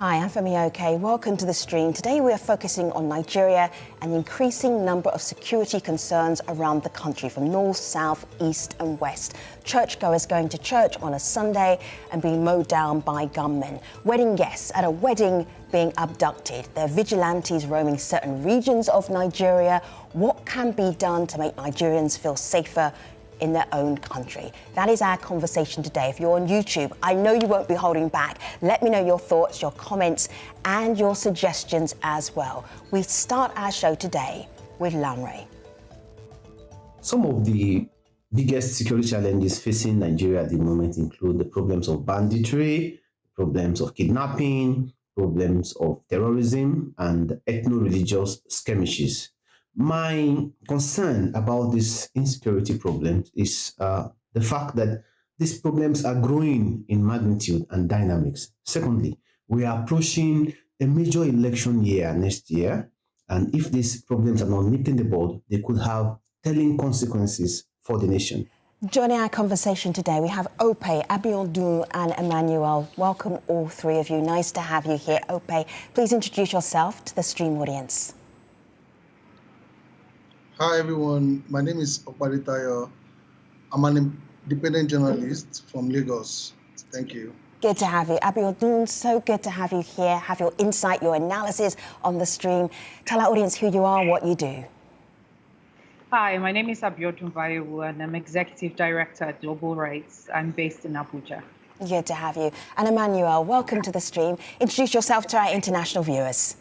Hi, I'm Femi OK. Welcome to the stream. Today we are focusing on Nigeria and the increasing number of security concerns around the country from north, south, east and west. Churchgoers going to church on a Sunday and being mowed down by gunmen. Wedding guests at a wedding being abducted. There are vigilantes roaming certain regions of Nigeria. What can be done to make Nigerians feel safer in their own country? That is our conversation today. If you're on YouTube, I know you won't be holding back. Let me know your thoughts, your comments, and your suggestions as well. We start our show today with Lanre. Some of the biggest security challenges facing Nigeria at the moment include the problems of banditry, problems of kidnapping, problems of terrorism, and ethno-religious skirmishes. My concern about this insecurity problems is the fact that these problems are growing in magnitude and dynamics. Secondly, we are approaching a major election year next year, and if these problems are not nipped in the bud, they could have telling consequences for the nation. Joining our conversation today, we have Ope, Abiodun and Emmanuel. Welcome all three of you. Nice to have you here. Ope, please introduce yourself to the stream audience. Hi everyone, my name is Okbaritayo. I'm an independent journalist from Lagos. Thank you. Good to have you. Abiodun, so good to have you here, have your insight, your analysis on the stream. Tell our audience who you are, what you do. Hi, my name is Abiodun Bayewu and I'm Executive Director at Global Rights. I'm based in Abuja. Good to have you. And Emmanuel, welcome to the stream. Introduce yourself to our international viewers.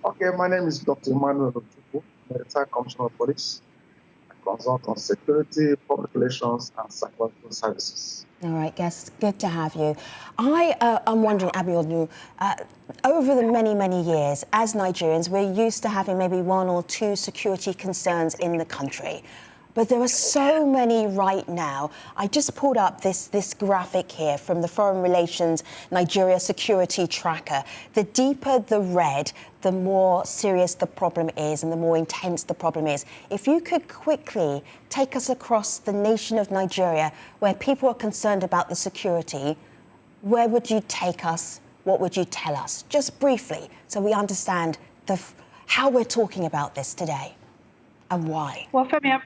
Okay, my name is Dr. Emmanuel Ojuku, Retired Commissioner of Police. I consult on security, public relations, and psychological services. All right, guests, good to have you. I'm wondering, Abiodun, over the many years, as Nigerians, we're used to having maybe one or two security concerns in the country. But there are so many right now. I just pulled up this graphic here from the Foreign Relations Nigeria Security Tracker. The deeper the red, the more serious the problem is and the more intense the problem is. If you could quickly take us across the nation of Nigeria where people are concerned about the security, where would you take us? What would you tell us? Just briefly, so we understand how we're talking about this today and why. Well, Femi,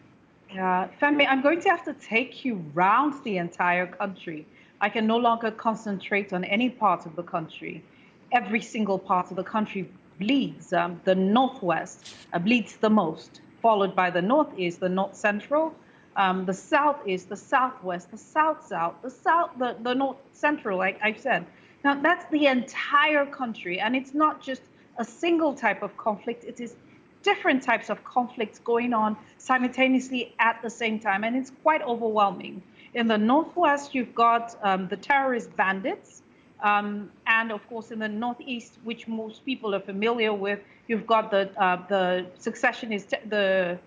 I'm going to have to take you round the entire country. I can no longer concentrate on any part of the country. Every single part of the country bleeds. The northwest bleeds the most, followed by the northeast, the north central, the southeast, the southwest, the south-south, the north central, like I've said. Now, that's the entire country, and it's not just a single type of conflict. It is different types of conflicts going on simultaneously at the same time, and it's quite overwhelming. In the northwest, you've got the terrorist bandits, and of course in the northeast, which most people are familiar with, you've got the secessionist, the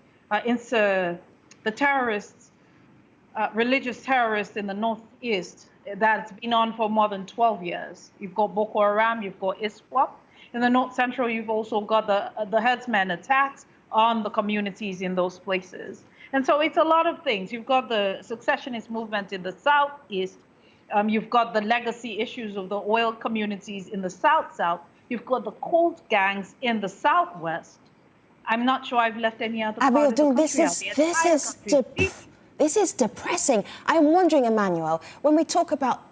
terrorists, religious terrorists in the northeast that's been on for more than 12 years. You've got Boko Haram, you've got ISWAP. In the north central, you've also got the herdsmen attacks on the communities in those places. And so it's a lot of things. You've got the secessionist movement in the southeast. You've got the legacy issues of the oil communities in the south-south. You've got the cult gangs in the southwest. I'm not sure I've left any other part of the country. This is depressing. I'm wondering, Emmanuel, when we talk about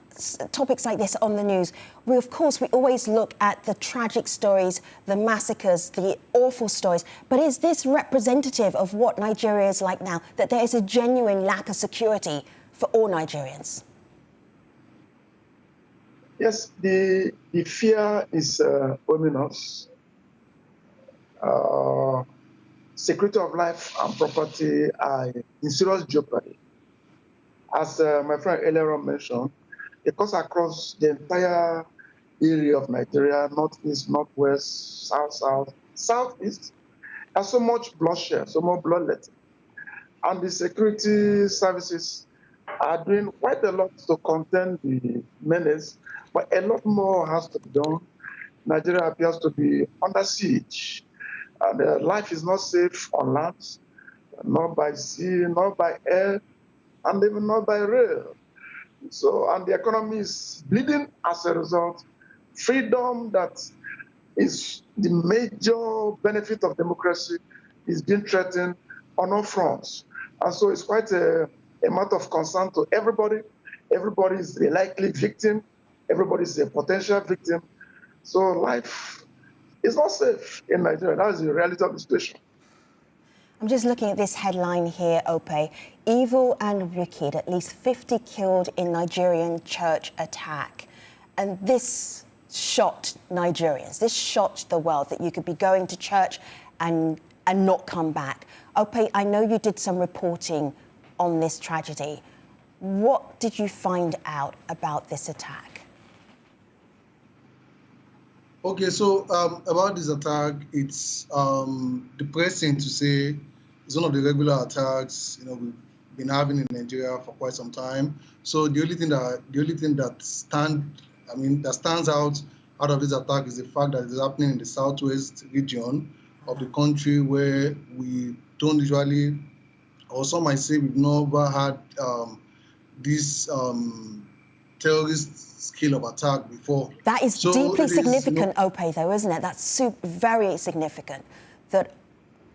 topics like this on the news, we always look at the tragic stories, the massacres, the awful stories. But is this representative of what Nigeria is like now, that there is a genuine lack of security for all Nigerians? Yes, the fear is ominous. Security of life and property are in serious jeopardy. As my friend earlier on mentioned, it cuts across the entire area of Nigeria, northeast, northwest, south-south, southeast. There's so much bloodshed, so much bloodletting. And the security services are doing quite a lot to contain the menace, but a lot more has to be done. Nigeria appears to be under siege. And life is not safe on land, not by sea, not by air, and even not by rail. So, and the economy is bleeding as a result freedom that is the major benefit of democracy is being threatened on all fronts. And so it's quite a matter of concern to everybody. Everybody is a likely victim. Everybody is a potential victim. So life is not safe in Nigeria. That is the reality of the situation. I'm just looking at this headline here, Ope. Evil and wicked, at least 50 killed in Nigerian church attack. And this shocked Nigerians. This shocked the world, that you could be going to church and not come back. Ope, I know you did some reporting on this tragedy. What did you find out about this attack? Okay, so about this attack, it's depressing to say it's one of the regular attacks we've been having in Nigeria for quite some time. So the only thing that stands out of this attack is the fact that it's happening in the southwest region of the country, where we don't usually, or some might say we've never had this terrorist scale of attack before. That is deeply significant, Ope, though, isn't it? That's very significant, that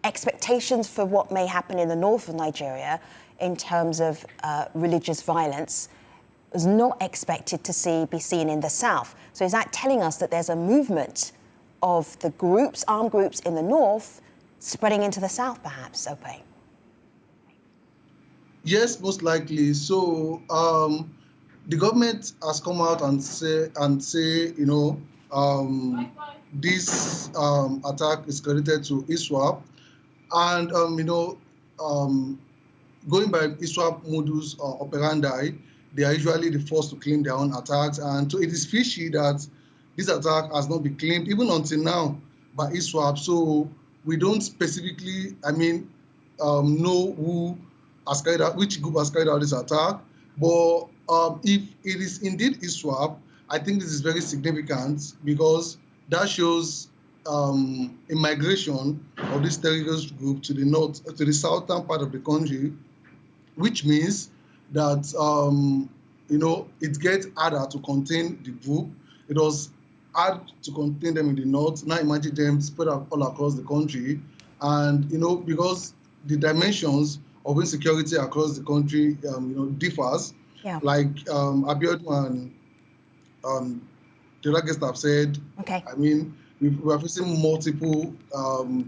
expectations for what may happen in the north of Nigeria in terms of religious violence was not expected to be seen in the south. So is that telling us that there's a movement of the armed groups in the north, spreading into the south, perhaps, Ope? Yes, most likely. So the government has come out and say, this attack is credited to ISWAP, and going by ISWAP modus operandi, they are usually the first to claim their own attacks, and so it is fishy that this attack has not been claimed even until now by ISWAP. So we don't specifically, know who has carried out, which group has carried out this attack. But if it is indeed ISWAP, I think this is very significant, because that shows a migration of this terrorist group to the southern part of the country, which means that it gets harder to contain the group. It was hard to contain them in the north. Now imagine them spread out all across the country, and because the dimensions of insecurity across the country differs. Yeah. Like Abiodun and the other guests have said. Okay. We are facing multiple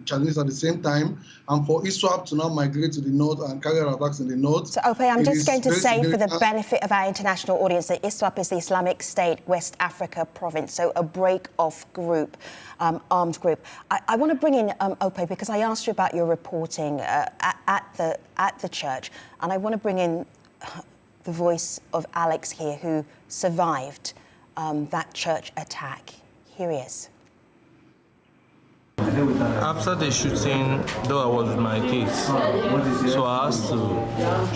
challenges at the same time, and for ISWAP to now migrate to the north and carry out attacks in the north. So, Ope, I'm just going to say, for the benefit of our international audience, that ISWAP is the Islamic State West Africa province, so a break-off group, armed group. I want to bring in Ope, because I asked you about your reporting at the church, and I want to bring in the voice of Alex here, who survived that church attack. Here he is. After the shooting, though I was with my kids, so I asked to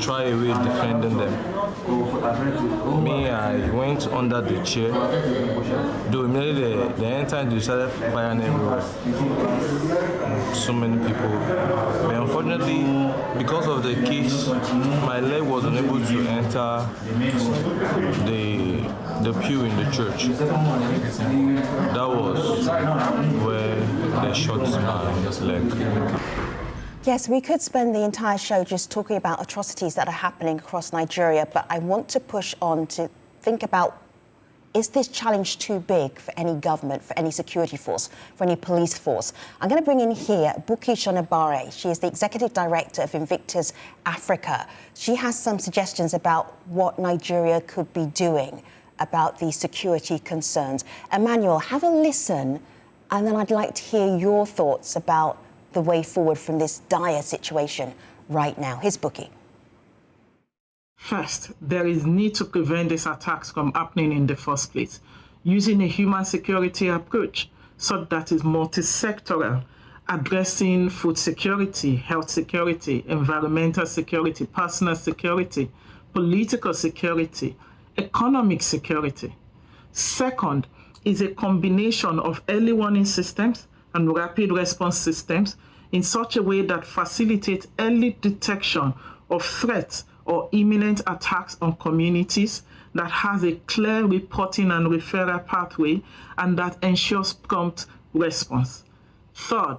try a way defending them. Me, I went under the chair, though immediately they entered, they started firing everywhere. So many people. But unfortunately, because of the kids, my leg was unable to enter the pew in the church. That was where they shot my leg. Yes, we could spend the entire show just talking about atrocities that are happening across Nigeria, but I want to push on to think about, is this challenge too big for any government, for any security force, for any police force? I'm going to bring in here Buki Shonibare. She is the Executive Director of Invictus Africa. She has some suggestions about what Nigeria could be doing about these security concerns. Emmanuel, have a listen, and then I'd like to hear your thoughts about the way forward from this dire situation right now. Here's Buki. First, there is need to prevent these attacks from happening in the first place, using a human security approach so that is multi-sectoral, addressing food security, health security, environmental security, personal security, political security, economic security. Second is a combination of early warning systems and rapid response systems in such a way that facilitate early detection of threats or imminent attacks on communities that has a clear reporting and referral pathway and that ensures prompt response. Third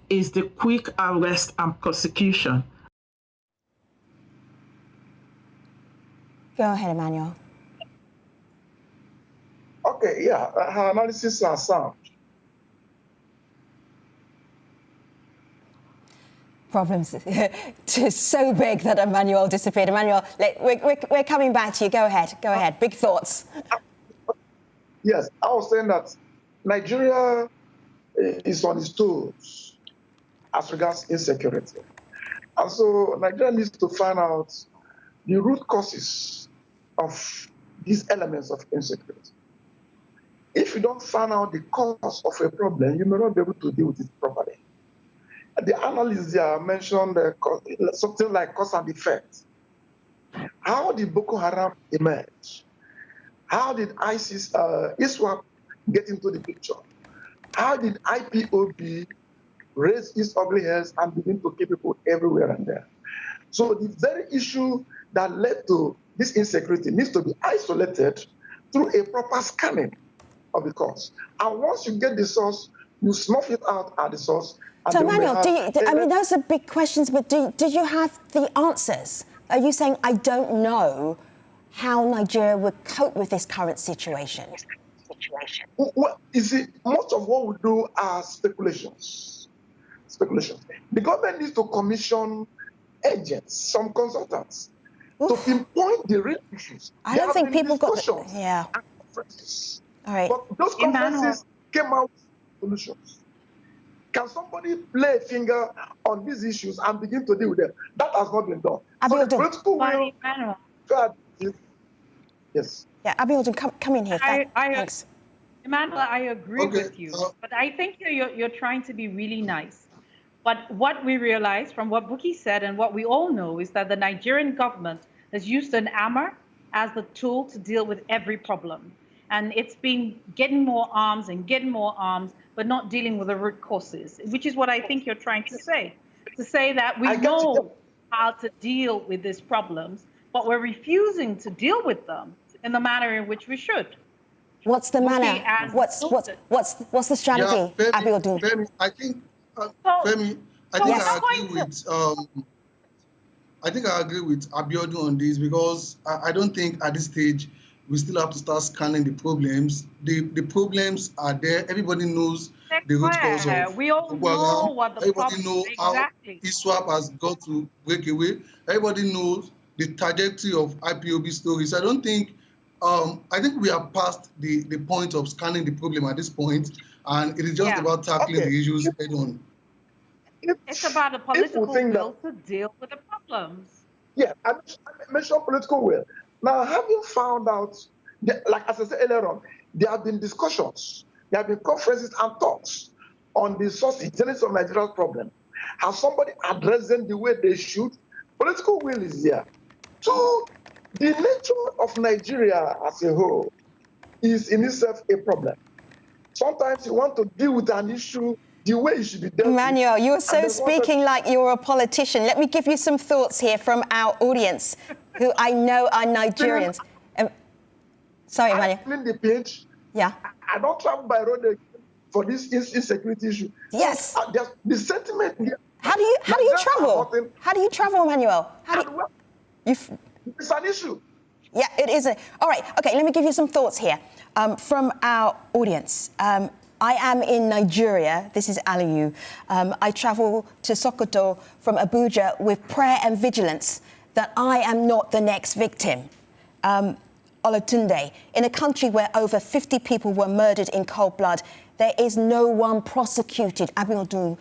is the quick arrest and prosecution. Go ahead, Emmanuel. Okay, yeah, her analysis are sound. Problems just so big that Emmanuel disappeared. Emmanuel, we're coming back to you. Go ahead. Go ahead. Big thoughts. Yes, I was saying that Nigeria is on its toes as regards insecurity. And so Nigeria needs to find out the root causes of these elements of insecurity. If you don't find out the cause of a problem, you may not be able to deal with it properly. The analysts mentioned something like cause and effect. How did Boko Haram emerge? How did ISWAP get into the picture? How did IPOB raise its ugly heads and begin to kill people everywhere and there? So the very issue that led to this insecurity needs to be isolated through a proper scanning of the cause. And once you get the source, you snuff it out at the source. So, Emmanuel, I mean, those are big questions, but do you have the answers? Are you saying, I don't know how Nigeria would cope with this current situation? Well, you see, most of what we do are speculations. The government needs to commission agents, some consultants, to pinpoint the real issues. I don't think people got the, yeah. All right. But those conferences came out with solutions. Can somebody lay a finger on these issues and begin to deal with them? That has not been done. So the political will. Yes. Yeah, Abiodun, come in here. Thanks. Emmanuel, I agree with you, but I think you're trying to be really nice. But what we realize from what Buki said and what we all know is that the Nigerian government has used an hammer as the tool to deal with every problem. And it's been getting more arms and getting more arms, but not dealing with the root causes, which is what I think you're trying to say. To say that we know how to deal with these problems, but we're refusing to deal with them in the manner in which we should. What's the manner? What's the strategy, Abiodun? Femi, I think I think I agree with Abiodun on this, because I don't think at this stage we still have to start scanning the problems. The problems are there. Everybody knows the root cause of we all know what the Everybody knows how ISWAP has got to break away. Everybody knows the trajectory of IPOB stories. I don't think I think we are past the point of scanning the problem at this point, and it is just about tackling the issues head on. It's about a political will to deal with the problems. Yeah, I mentioned political will. Now, have you found out, like as I said earlier on, there have been discussions, there have been conferences and talks on the source, genesis of Nigeria's problem. Has somebody addressed them the way they should? Political will is there. Two, the nature of Nigeria as a whole is in itself a problem. Sometimes you want to deal with an issue the way it should be dealt with. Emmanuel, you're so speaking like you're a politician. Let me give you some thoughts here from our audience, who I know are Nigerians. Sorry, Emmanuel. I'm the page. Yeah. I don't travel by road for this insecurity issue. Yes. The sentiment here. How do you travel? How do you travel, Emmanuel? It's an issue. Yeah, it is. All right. Okay, let me give you some thoughts here from our audience. I am in Nigeria. This is Aliyu. I travel to Sokoto from Abuja with prayer and vigilance that I am not the next victim. Olatunde, in a country where over 50 people were murdered in cold blood, there is no one prosecuted. Abiodun,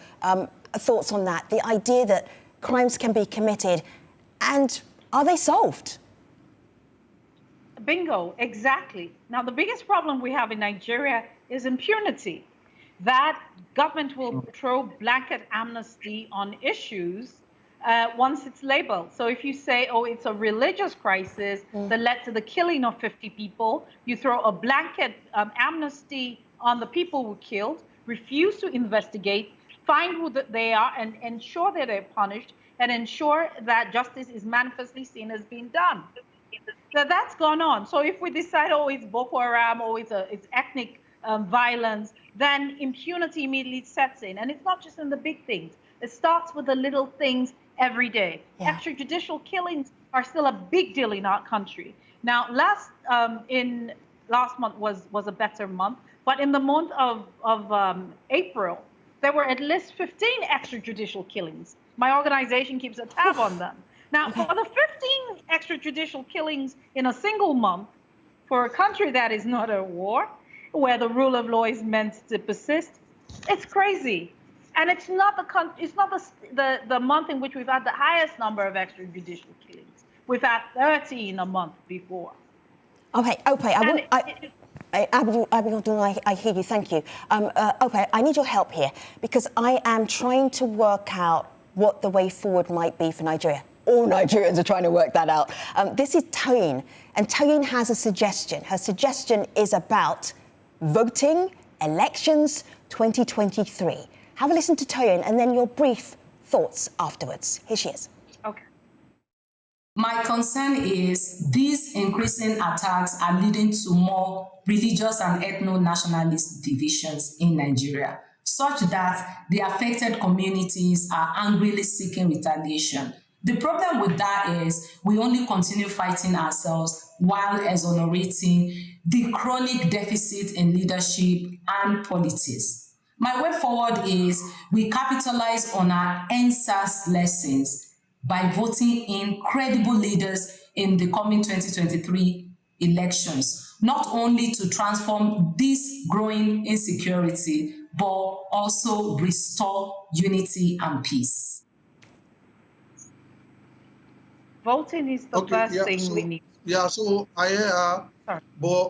thoughts on that? The idea that crimes can be committed, and are they solved? Bingo, exactly. Now, the biggest problem we have in Nigeria is impunity. That government will throw blanket amnesty on issues once it's labeled. So if you say, oh, it's a religious crisis that led to the killing of 50 people, you throw a blanket amnesty on the people who killed, refuse to investigate, find who they are, and ensure that they're punished, and ensure that justice is manifestly seen as being done. So that's gone on. So if we decide, oh, it's Boko Haram, or it's ethnic violence, then impunity immediately sets in. And it's not just in the big things. It starts with the little things every day. Yeah. Extrajudicial killings are still a big deal in our country. Now, last month was a better month, but in the month of April, there were at least 15 extrajudicial killings. My organization keeps a tab on them. Now, for the 15 extrajudicial killings in a single month, for a country that is not at war, where the rule of law is meant to persist, it's crazy. And it's not the month in which we've had the highest number of extrajudicial killings. We've had 30 in a month before. Okay, Abiodun, I hear you, thank you. Okay, I need your help here because I am trying to work out what the way forward might be for Nigeria. All Nigerians are trying to work that out. This is Toyin, and Toyin has a suggestion. Her suggestion is about voting, elections 2023. Have a listen to Toyin and then your brief thoughts afterwards. Here she is. Okay. My concern is these increasing attacks are leading to more religious and ethno-nationalist divisions in Nigeria, such that the affected communities are angrily seeking retaliation. The problem with that is we only continue fighting ourselves while exonerating the chronic deficit in leadership and politics. My way forward is we capitalize on our NSAS lessons by voting in credible leaders in the coming 2023 elections, not only to transform this growing insecurity, but also restore unity and peace. Voting is the first thing we need. Yeah, so I hear, but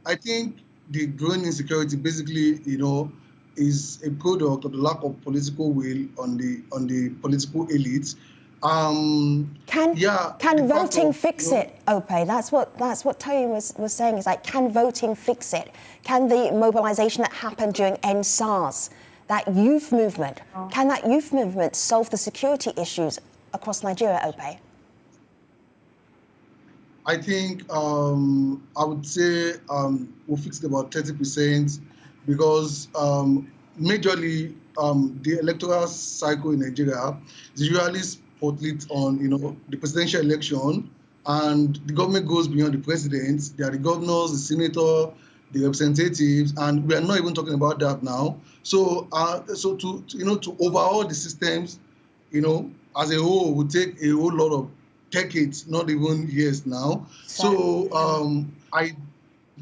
I think the growing insecurity basically, is a product of the lack of political will on the political elites. Can voting fix it, Ope? That's what Toyin was saying. Is like, can voting fix it? Can the mobilization that happened during NSAS, that youth movement, can that youth movement solve the security issues across Nigeria, Ope? I think I would say we'll fix it about 30% because majorly the electoral cycle in Nigeria is usually spotlit on the presidential election, and the government goes beyond the president. There are the governors, the senator, the representatives, and we are not even talking about that now. So to overhaul the systems, as a whole, would take a whole lot of decades, not even years now. So I'm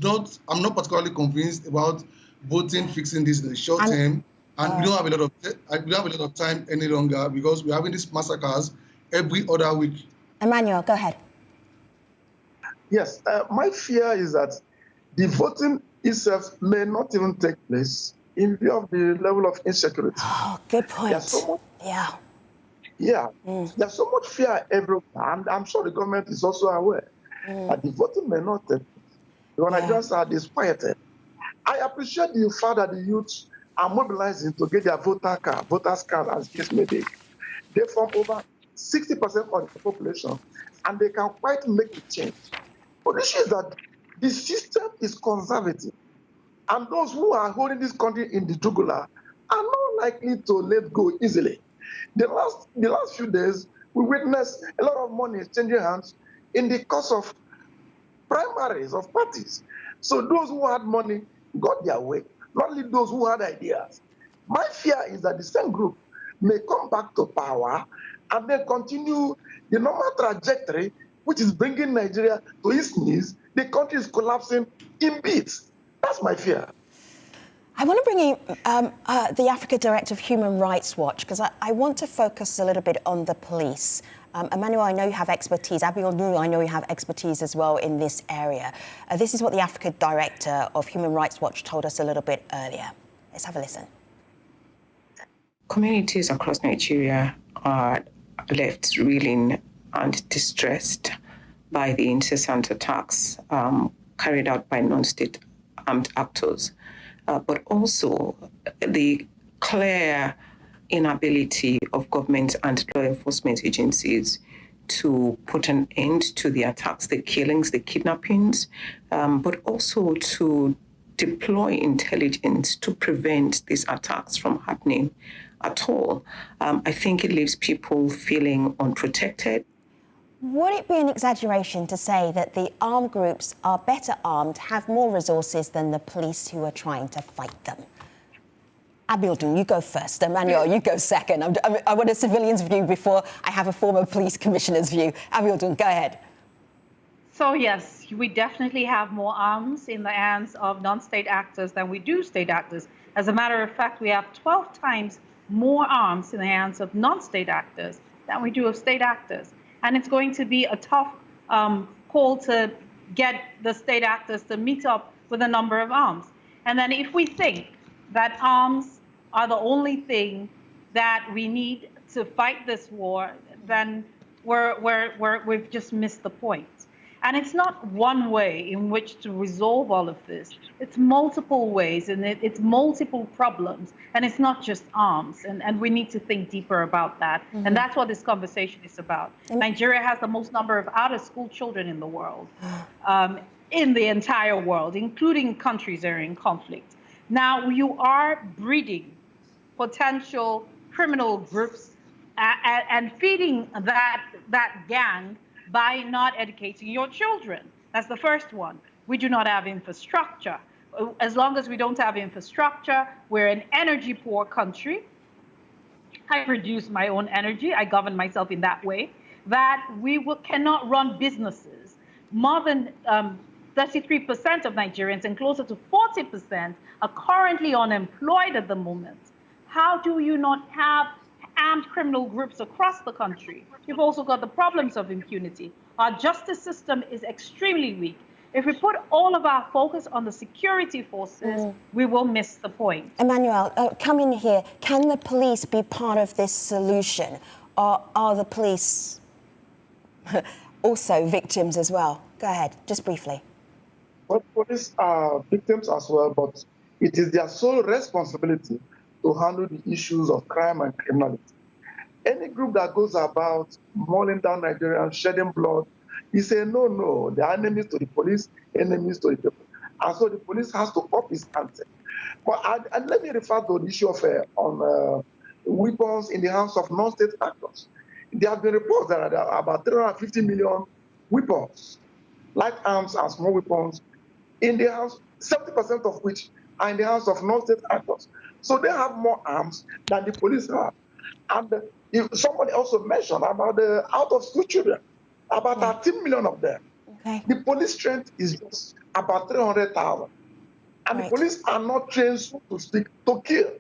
not particularly convinced about voting fixing this in the short term, and we don't have a lot of time any longer because we're having these massacres every other week. Emmanuel, go ahead. Yes, my fear is that the voting itself may not even take place in view of the level of insecurity. Oh, good point. There's so much, yeah. There's so much fear everywhere, and I'm sure the government is also aware that the voting may not take place. The Nigerians are disquieted. I appreciate the fact that the youth are mobilizing to get their voters card, as the case may be. They form over 60% of the population, and they can quite make a change. But the issue is that the system is conservative, and those who are holding this country in the jugular are not likely to let go easily. The last few days, we witnessed a lot of money exchanging hands in the course of primaries of parties. So those who had money got their way, not only those who had ideas. My fear is that the same group may come back to power and then continue the normal trajectory, which is bringing Nigeria to its knees. The country is collapsing in bits. That's my fear. I want to bring in the Africa Director of Human Rights Watch, because I want to focus a little bit on the police. Emmanuel, I know you have expertise. Abiodun, I know you have expertise as well in this area. This is what the Africa Director of Human Rights Watch told us a little bit earlier. Let's have a listen. Communities across Nigeria are left reeling and distressed by the incessant attacks carried out by non-state armed actors, but also the clear inability of government and law enforcement agencies to put an end to the attacks, the killings, the kidnappings, but also to deploy intelligence to prevent these attacks from happening at all. I think it leaves people feeling unprotected. Would it be an exaggeration to say that the armed groups are better armed, have more resources than the police who are trying to fight them? Abiodun, you go first. Emmanuel, you go second. I want a civilian's view before I have a former police commissioner's view. Abiodun, go ahead. So yes, we definitely have more arms in the hands of non-state actors than we do state actors. As a matter of fact, we have 12 times more arms in the hands of non-state actors than we do of state actors. And it's going to be a tough call to get the state actors to meet up with a number of arms. And then if we think that arms are the only thing that we need to fight this war, then we've just missed the point. And it's not one way in which to resolve all of this. It's multiple ways, and it's multiple problems, and it's not just arms. And we need to think deeper about that. Mm-hmm. And that's what this conversation is about. Mm-hmm. Nigeria has the most number of out-of-school children in the world, in the entire world, including countries that are in conflict. Now, you are breeding potential criminal groups and feeding that gang by not educating your children. That's the first one. We do not have infrastructure. As long as we don't have infrastructure, we're an energy poor country. I produce my own energy. I govern myself in that way, that we cannot run businesses. More than 33% of Nigerians and closer to 40% are currently unemployed at the moment. How do you not have armed criminal groups across the country? You've also got the problems of impunity. Our justice system is extremely weak. If we put all of our focus on the security forces, we will miss the point. Emmanuel, come in here. Can the police be part of this solution? Or are the police also victims as well? Go ahead, just briefly. Well, police are victims as well, but it is their sole responsibility to handle the issues of crime and criminality. Any group that goes about mauling down Nigerians, shedding blood, is a no-no. They are enemies to the police, enemies to the people. And so the police has to up its ante. But and let me refer to the issue of on weapons in the hands of non-state actors. There have been reports that there are about 350 million weapons, light arms and small weapons, in the hands, 70% of which are in the hands of non-state actors. So they have more arms than the police have. And somebody also mentioned about the out-of-school children, about 13 million of them. Okay. The police strength is just about 300,000. And the police are not trained, so to speak, to kill.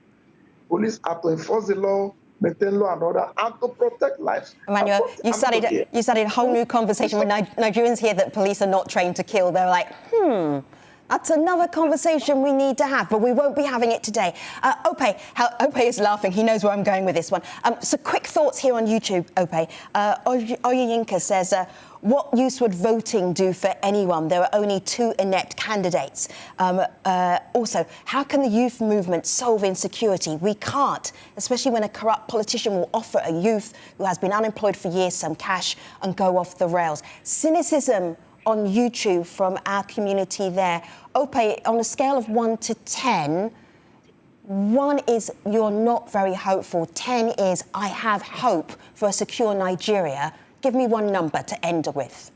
Police are to enforce the law, maintain law and order, and to protect lives. Emmanuel, you started a whole new conversation with Nigerians here that police are not trained to kill. They're like, that's another conversation we need to have, but we won't be having it today. Ope is laughing. He knows where I'm going with this one. So quick thoughts here on YouTube, Ope. Oyinka says, what use would voting do for anyone? There are only 2 inept candidates. Also, how can the youth movement solve insecurity? We can't, especially when a corrupt politician will offer a youth who has been unemployed for years some cash and go off the rails. Cynicism on YouTube from our community there. Ope, on a scale of 1 to 10, 1 is you're not very hopeful, 10 is I have hope for a secure Nigeria. Give me one number to end with.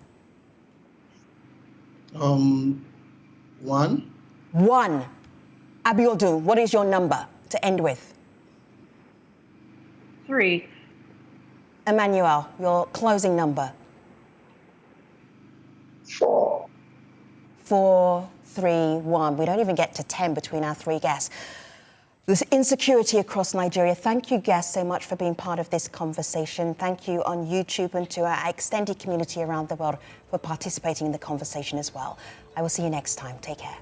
1. 1. Abiodun, what is your number to end with? 3. Emmanuel, your closing number. 4. 4, 3, 1. We don't even get to 10 between our 3 guests. There's insecurity across Nigeria. Thank you, guests, so much for being part of this conversation. Thank you on YouTube and to our extended community around the world for participating in the conversation as well. I will see you next time. Take care.